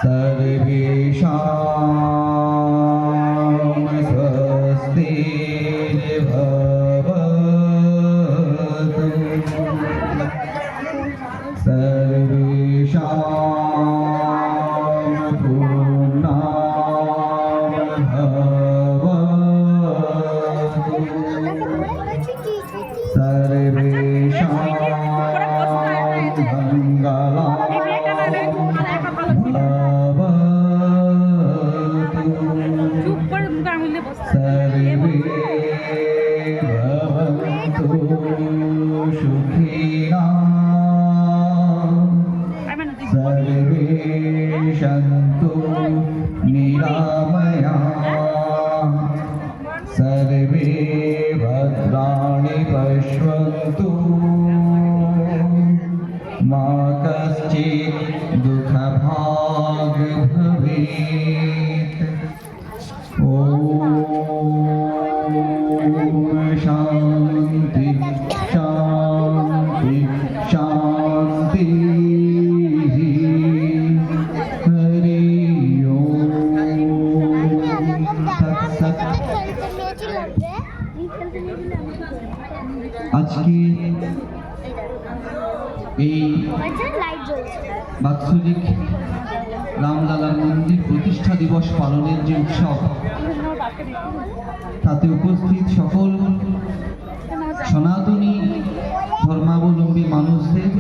सर्वेषां स्वस्तिर्भवतु सर्वेषां सन्तु निरामयाः सर्वे भद्राणि पश्यन्तु मा कश्चित् दुःखभाग् भवेत्। ॐ शान्ति शान्ति शान्ति। আজকে এই বাৎসরিক রামলালার মন্দির প্রতিষ্ঠা দিবস পালনের যে উৎসব, তাতে উপস্থিত সকল সনাতনী ধর্মাবলম্বী মানুষদের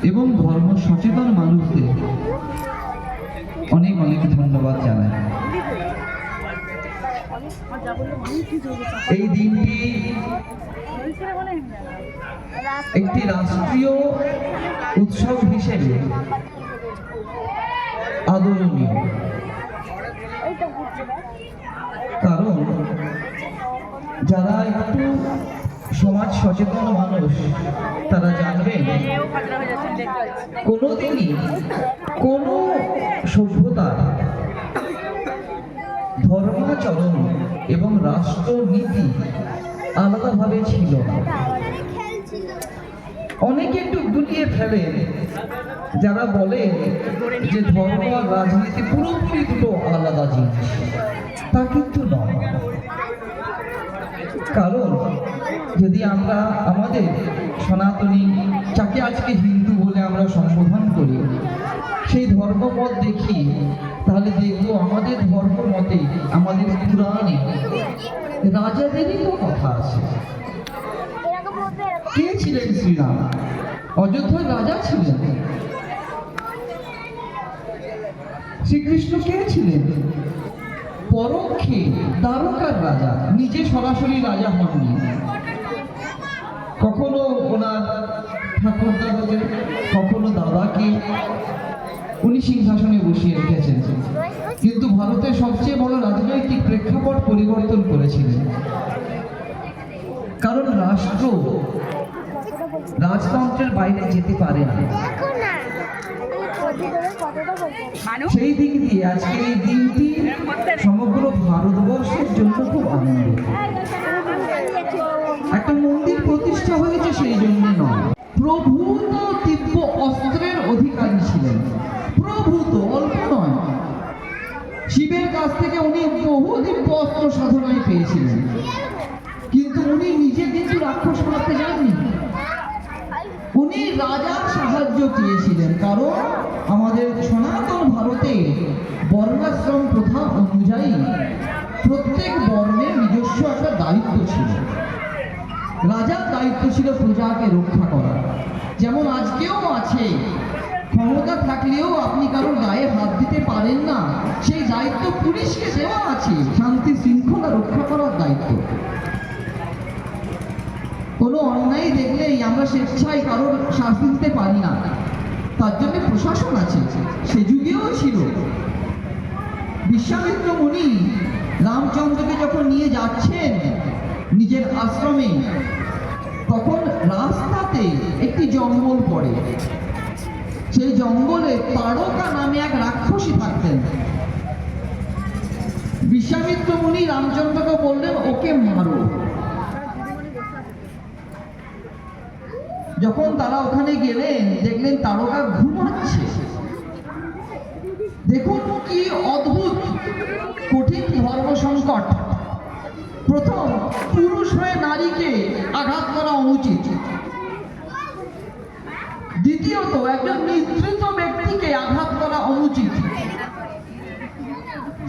এবং ধর্ম সচেতন মানুষদের অনেক অনেক ধন্যবাদ জানাই। এই দিনটি একটি রাষ্ট্রীয় উৎসব হিসেবে আদরণীয়, কারণ যারা একটু সমাজ সচেতন মানুষ তারা জানবেন কোনোদিনই কোনো সভ্যতা ধর্মাচরণ এবং রাষ্ট্রনীতি আলাদাভাবে ছিল না। অনেকে একটু গুলিয়ে ফেলে যারা বলে যে ধর্ম আর রাজনীতি পুরোপুরি দুটো আলাদা জিনিস, তা কিন্তু নয়। কারণ যদি আমরা আমাদের সনাতনী, যাকে আজকে হিন্দু বলে আমরা সম্বোধন করি, সেই ধর্মমত দেখি, তাহলে দেখবো আমাদের ধর্মমতে, আমাদের পুরাণে রাজাদেরই তো কথা আছে। কে ছিলেন শ্রীরাম? অযোধ্যার রাজা ছিলেন। শ্রীকৃষ্ণ কে ছিলেন? পরোক্ষে দ্বারকার রাজা, নিজে সরাসরি রাজা হননি। কখনো ওনার ঠাকুরদাকে, কখনো দাদাকে উনি সিংহাসনে বসিয়ে রেখেছেন, কিন্তু ভারতের সবচেয়ে বড় রাজনৈতিক প্রেক্ষাপট পরিবর্তন করেছিলেন। কারণ রাষ্ট্র রাজতন্ত্রের বাইরে যেতে পারে না। সেই দিক দিয়ে আজকের এই দিনটি সমগ্র ভারতবর্ষের জন্য খুব আনন্দ। একটা মন্দির প্রতিষ্ঠা হয়েছে সেই জন্য নয়। প্রভূত দিব্য অস্ত্রের অধিকারী ছিলেন। প্রভূত, অল্প নয়। শিবের কাছ থেকে উনি বহু দিব্য অস্ত্র সাধনায় পেয়েছিলেন, কিন্তু উনি নিজে কিন্তু রাক্ষস মারতে যাননি। উনি রাজার সাহায্য চেয়েছিলেন, কারণ আমাদের সনাতন ভারতে বর্ণাশ্রম প্রথা অনুযায়ী প্রত্যেক বর্ণের নিজস্ব একটা দায়িত্ব ছিল। রাজার দায়িত্ব ছিল প্রজাকে রক্ষা করা, যেমন আজকেও আছে। ক্ষমতা থাকলেও আপনি কারোর গায়ে হাত দিতে পারেন না, সেই দায়িত্ব পুলিশকে দেওয়া আছে, শান্তি শৃঙ্খলা রক্ষা করার দায়িত্ব। কোনো অন্যায় দেখলেই আমরা স্বেচ্ছায় কারোর শাস্তি দিতে পারি না, তার জন্য প্রশাসন আছে। সে যুগেও ছিল। বিশ্বামিত্র মুনি রামচন্দ্রকে যখন নিয়ে যাচ্ছেন নিজের আশ্রমে, তখন রাস্তাতে একটি জঙ্গল পড়ে। সেই জঙ্গলে তারকা নামে এক রাক্ষসী থাকতেন। বিশ্বামিত্র মুনি রামচন্দ্রকে বললেন, ওকে মারো। যখন তারা ওখানে গেলেন দেখলেন তারকা ঘুমাচ্ছে। দেখুন কি অদ্ভুত কঠিন ধর্ম সংকট। প্রথম, পুরুষ হয়ে নারীকে আঘাত করা অনুচিত। দ্বিতীয়ত, একজন নিদ্রিত ব্যক্তিকে আঘাত করা অনুচিত।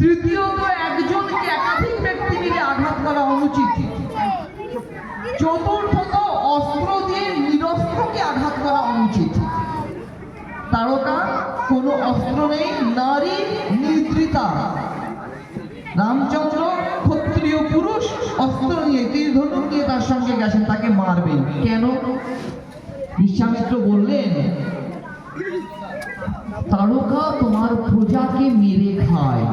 তৃতীয়ত, একজনকে একাধিক ব্যক্তি মিলে আঘাত করা অনুচিত। চতুর্থত, অস্ত্র দিয়ে নিরস্ত্রকে আঘাত করা অনুচিত। তারকা কোনো অস্ত্র নেই, নারী নিদ্রিতা। রামচন্দ্র ক্ষত্রিয় পুরুষ, অস্ত্র নিয়ে তীর ধনুক নিয়ে তার সঙ্গে গেছেন, তাকে মারবেন। কেন? বিশ্বামিত্র বললেন, তারকা তোমার প্রজাকে মেরে খায়।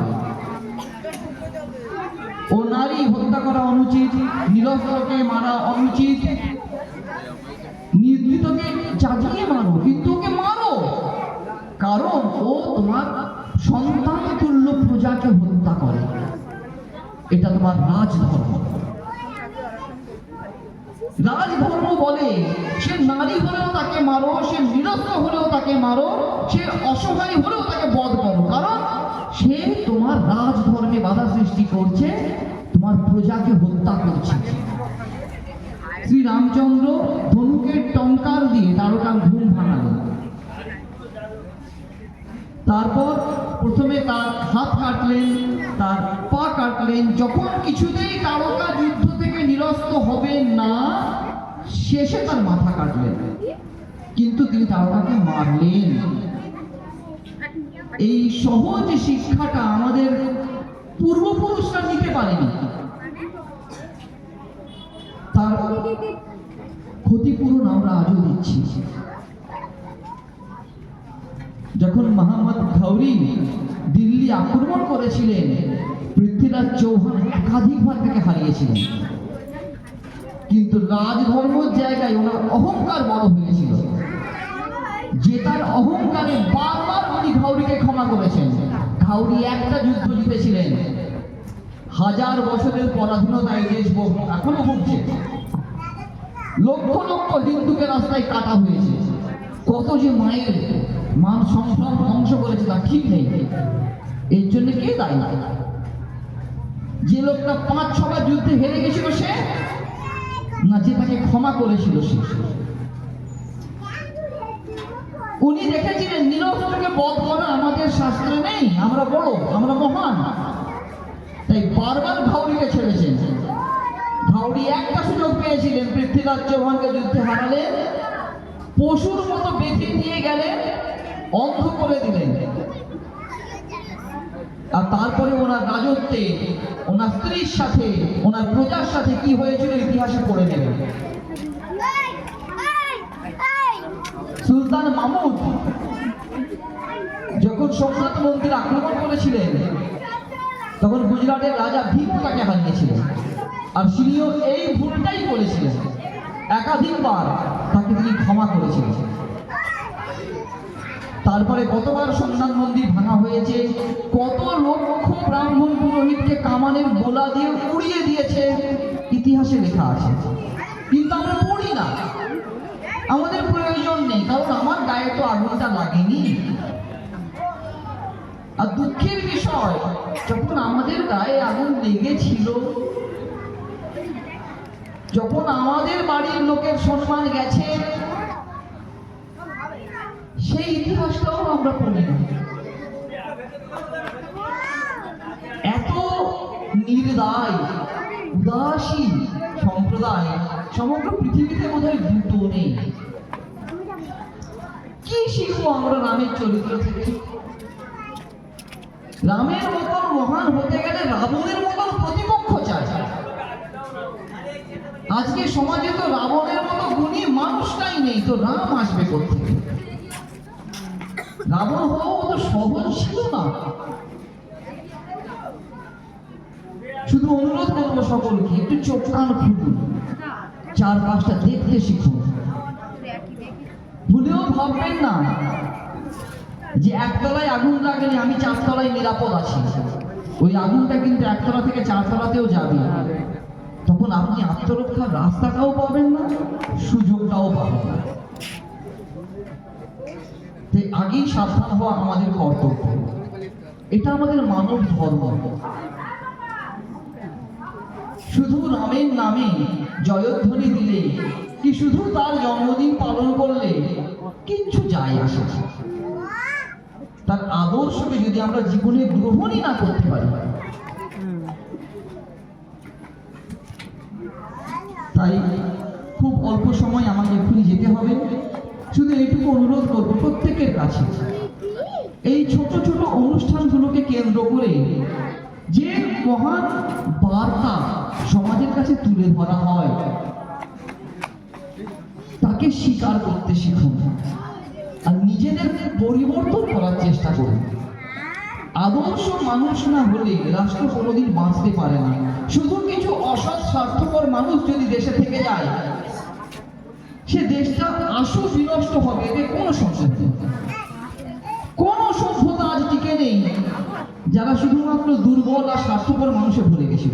ও নারী হত্যা করা অনুচিত, নিরস্ত্রকে মারা অনুচিত, নিদ্রিতকে জাগিয়ে মারো, কিন্তু ওকে মারো, কারণ ও তোমার সন্তান তুল্য প্রজাকে হত্যা করে। এটা তোমার রাজধর্ম। রাজধর্ম বলে সে নারী হলেও তাকে মারো, সে নিরস্ত্র হলেও তাকে মারো, সে অসহায় হলেও তাকে বধ করো, কারণ সে তোমার রাজধর্মে বাধা সৃষ্টি করছে, তোমার প্রজাকে হত্যা করছে। শ্রী রামচন্দ্র ধনুকের টঙ্কার দিয়ে তারকার ঘুম ভাঙালেন। তারপর প্রথমে তার হাত কাটলেন, তার পা কাটলেন। যখন কিছুতেই তারকা যুদ্ধ থেকে নিরস্ত হবে না, শেষে তার মাথা কাটলেন, কিন্তু তিনি তারকাকে মারলেন। এই সহজ শিক্ষাটা আমাদের পূর্বপুরুষরা নিতে পারেনি। তার ক্ষতিপূরণ আমরা আজও দিচ্ছি। যখন মোহাম্মদ ঘৌরি দিল্লি আক্রমণ করেছিলেন, পৃথ্বীরাজ চৌহান একাধিকবার তাকে হারিয়েছিলেন, কিন্তু রাজধর্মের জায়গায় ওনার অহংকার বড় হয়েছিল, যে তার অহংকারে বারবার উনি ঘৌরিকে ক্ষমা করেছেন। ঘৌরি একটা যুদ্ধ জিতেছিলেন, 1000 বছরের পরাধীনতায় দেশ এখনো ভুগছে, লক্ষ লক্ষ হিন্দুকে রাস্তায় কাটা হয়েছে, কত যে মায়ের মান সম্ভ্রম ধ্বংস করেছে তা ঠিক নেই। এর জন্য কে দায়ী? যে লোকটা 5-6 বার যুদ্ধে হেরে গেছিল সে, না যে তাকে ক্ষমা করেছিল সে? উনি দেখেছিলেন নিরস্ত্রকে বধ করা আমাদের শাস্ত্রে নেই, আমরা বড়, আমরা মহান, তাই বারবার ঘৌরিকে ছেড়েছেন। ঘৌরি একটা সুযোগ পেয়েছিলেন, পৃথ্বীরাজ চৌহানকে যুদ্ধে হারালেন, পশুর মতো বেঁধে নিয়ে গেলেন, অন্ধ করে দিলেন, আর তারপরে ওনার রাজত্বে ওনার স্ত্রীর সাথে ওনার প্রজার সাথে কি হয়েছিল ইতিহাসে পড়ে নেবেন। সুলতান মাহমুদ যখন সোমনাথ মন্দির আক্রমণ করেছিলেন, তখন গুজরাটের রাজা ভীম তাকে হারিয়েছিলেন, আর তিনিও এই ভুলটাই করেছিলেন। একাধিকবার তাকে তিনি ক্ষমা করেছিলেন। তারপরে কতবার সোমনাথ মন্দির ভাঙা হয়েছে, কত লক্ষ ব্রাহ্মণ পুরোহিতকে কামানের গোলা দিয়ে উড়িয়ে দিয়েছে, ইতিহাসে লেখা আছে, কিন্তু আমরা পড়ি না, আমাদের প্রয়োজন নেই, কারণ আমার গায়ে তো আগুনটা লাগেনি। আর দুঃখের বিষয়, যখন আমাদের গায়ে আগুন লেগেছিল, যখন আমাদের বাড়ির লোকের সম্মান গেছে, সেই ইতিহাসটাও আমরা পড়ি না। এত নির্দয় উদাসীন সম্প্রদায় সমগ্র পৃথিবীতে বোধহয় দুটো নেই। কি শিখবো আমরা রামের চরিত্র থেকে? রামের মতন মহান হতে গেলে রাবণের মতন প্রতিপক্ষ চাই। আজকে সমাজে তো রাবণের মতো গুণী মানুষটাই নেই, তো রাম আসবে কোথেকে? রাবণ হওয়া তো সহজ ছিল না। শুধু অনুরোধ করবো সকলকে, একটু চোখ কান খুলুন, চারপাশটা দেখতে শিখুন। ভুলেও ভাববেন না যে একতলায় আগুন লাগলে আমি 4 তলায় নিরাপদ আছি। ওই আগুনটা কিন্তু 1 তলা থেকে 4 তলাতেও যাবে, তখন আপনি আত্মরক্ষার রাস্তাটাও পাবেন না, সুযোগটাও পাবেন না। তাই আগেই সাবধান হওয়া আমাদের কর্তব্য। এটা আমাদের মানব ধর্ম। শুধু রামের নামে জয়ধ্বনি দিলে কি শুধু তার জন্মদিন পালন করলে কিচ্ছু যায় আসে না। তার আদর্শকে যদি আমরা জীবনে গ্রহণই না করতে পারি, তাই খুব অল্প সময় আমাকে এক্ষুনি যেতে হবে। শুধু এইটুকু অনুরোধ করবো প্রত্যেকের কাছে, এই ছোট ছোট অনুষ্ঠানগুলোকে কেন্দ্র করে যে মহান বার্তা সমাজের কাছে তুলে ধরা হয় তাকে স্বীকার করতে শিখুন আর নিজেদের পরিবর্তন করার চেষ্টা করুন। আদর্শ মানুষ না হলে রাষ্ট্র কোনোদিন বাঁচতে পারে না। শুধু কিছু অসৎ স্বার্থপর মানুষ যদি দেশে থেকে যায়, সে দেশটা আসু বিনষ্ট হবে, এতে কোনো সন্দেহ নেই। কোন সভ্যতা আজ টিকে নেই যারা শুধুমাত্র দুর্বল আর স্বার্থপর মানুষে ভরে গেছিল।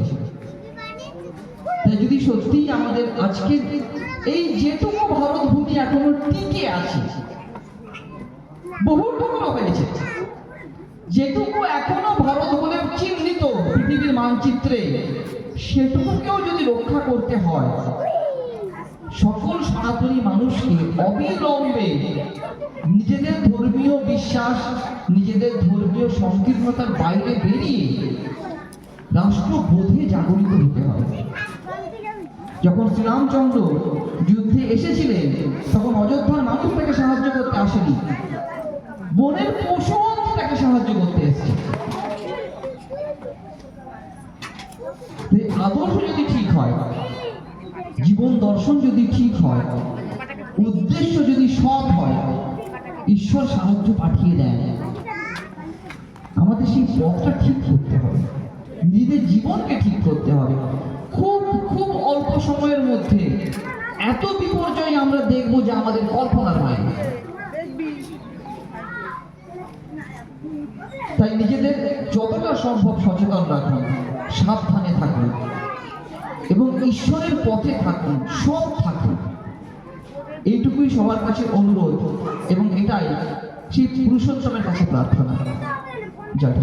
তাই যদি সত্যিই আমাদের আজকে এই যেটুকু ভারত ভূমি এখনো টিকে আছে, বহু টুকরো হয়েছে, যেটুকু এখনো ভারত বলে চিহ্নিত পৃথিবীর মানচিত্রে, সেটুকুকেও যদি রক্ষা করতে হয়, সকল সনাতনী মানুষকে অবিলম্বে নিজেদের ধর্মীয় বিশ্বাস, নিজেদের ধর্মীয় সংকীর্ণতার বাইরে বেরিয়ে রাষ্ট্রবোধে জাগরিত হতে হবে। যখন শ্রীরামচন্দ্র যুদ্ধে এসেছিলেন, তখন অযোধ্যার মানুষ তাকে সাহায্য করতে আসেনি, বনের পশু তাকে সাহায্য করতে এসেছে। আদর্শ যদি ঠিক হয়, জীবন দর্শন যদি ঠিক হয়, উদ্দেশ্য যদি সৎ হয়, ঈশ্বর সাহায্য পাঠিয়ে দেন। আমাদের সেই পথটা ঠিক করতে হবে, নিজেদের জীবনকে ঠিক করতে হবে। খুব খুব অল্প সময়ের মধ্যে এত বিপর্যয় আমরা দেখবো যে আমাদের কল্পনার বাইরে। তাই নিজেদের যতটা সম্ভব সচেতন রাখুন, সাবধানে থাকুন এবং ঈশ্বরের পথে থাকুন, সৎ থাকুন। এইটুকুই সবার কাছে অনুরোধ এবং এটাই সেই পুরুষোত্তমের কাছে প্রার্থনা। জয়।